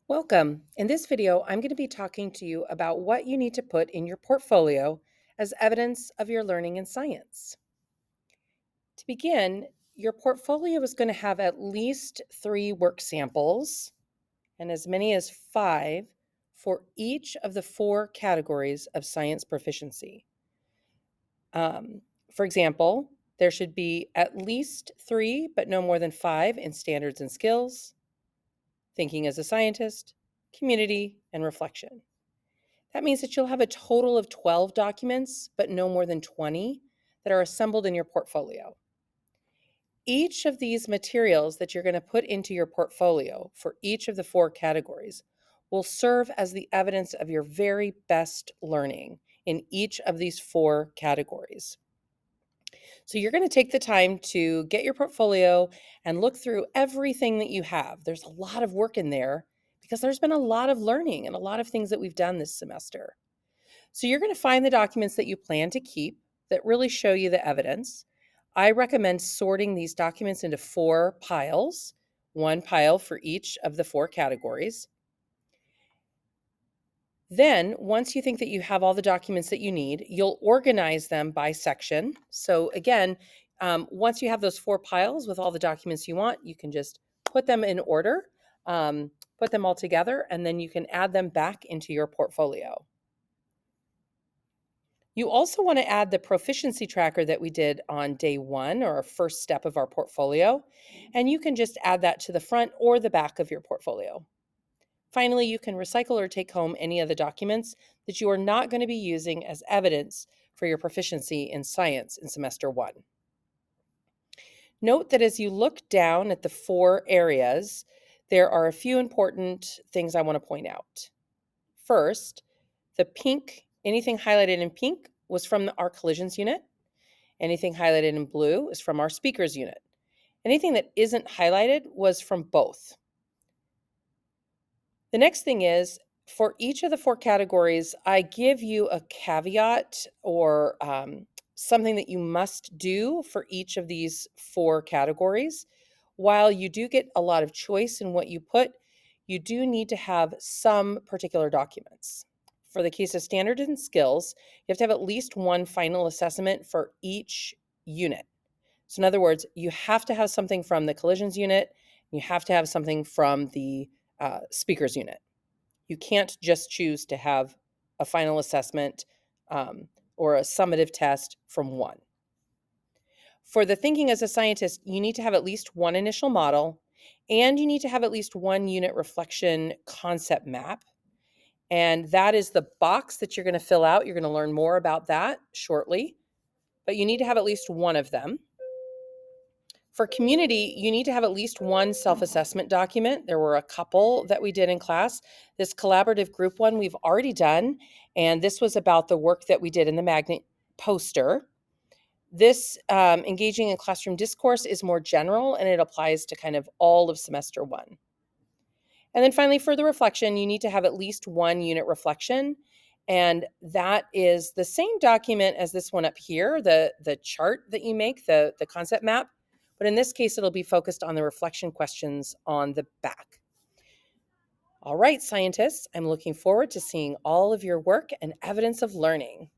Welcome. In this video, I'm going to be talking to you about what you need to put in your portfolio as evidence of your learning in science. To begin, your portfolio is going to have at least 3 work samples and as many as 5 for each of the 4 categories of science proficiency. For example, there should be at least 3, but no more than 5 in standards and skills, thinking as a scientist, community, and reflection. That means that you'll have a total of 12 documents, but no more than 20 that are assembled in your portfolio. Each of these materials that you're going to put into your portfolio for each of the 4 categories will serve as the evidence of your very best learning in each of these 4 categories. So you're going to take the time to get your portfolio and look through everything that you have. There's a lot of work in there because there's been a lot of learning and a lot of things that we've done this semester. So you're going to find the documents that you plan to keep that really show you the evidence. I recommend sorting these documents into 4 piles, 1 pile for each of the 4 categories. Then, once you think that you have all the documents that you need, you'll organize them by section. So again, once you have those 4 piles with all the documents you want, you can just put them in order, put them all together, and then you can add them back into your portfolio. You also want to add the proficiency tracker that we did on day 1, or our first step of our portfolio, and you can just add that to the front or the back of your portfolio. Finally, you can recycle or take home any of the documents that you are not going to be using as evidence for your proficiency in science in semester 1. Note that as you look down at the 4 areas, there are a few important things I want to point out. First, the pink, anything highlighted in pink was from our collisions unit. Anything highlighted in blue is from our speakers unit. Anything that isn't highlighted was from both. The next thing is, for each of the 4 categories, I give you a caveat or something that you must do for each of these 4 categories. While you do get a lot of choice in what you put, you do need to have some particular documents. For the case of standards and skills, you have to have at least 1 final assessment for each unit. So in other words, you have to have something from the collisions unit, you have to have something from the speakers unit. You can't just choose to have a final assessment or a summative test from one. For the thinking as a scientist, you need to have at least 1 initial model, and you need to have at least 1 unit reflection concept map. And that is the box that you're going to fill out. You're going to learn more about that shortly, but you need to have at least 1 of them. For community, you need to have at least 1 self-assessment document. There were a couple that we did in class. This collaborative group one we've already done, and this was about the work that we did in the magnet poster. This engaging in classroom discourse is more general, and it applies to kind of all of semester 1. And then finally, for the reflection, you need to have at least 1 unit reflection, and that is the same document as this one up here, the chart that you make, the concept map. But in this case, it'll be focused on the reflection questions on the back. All right, scientists, I'm looking forward to seeing all of your work and evidence of learning.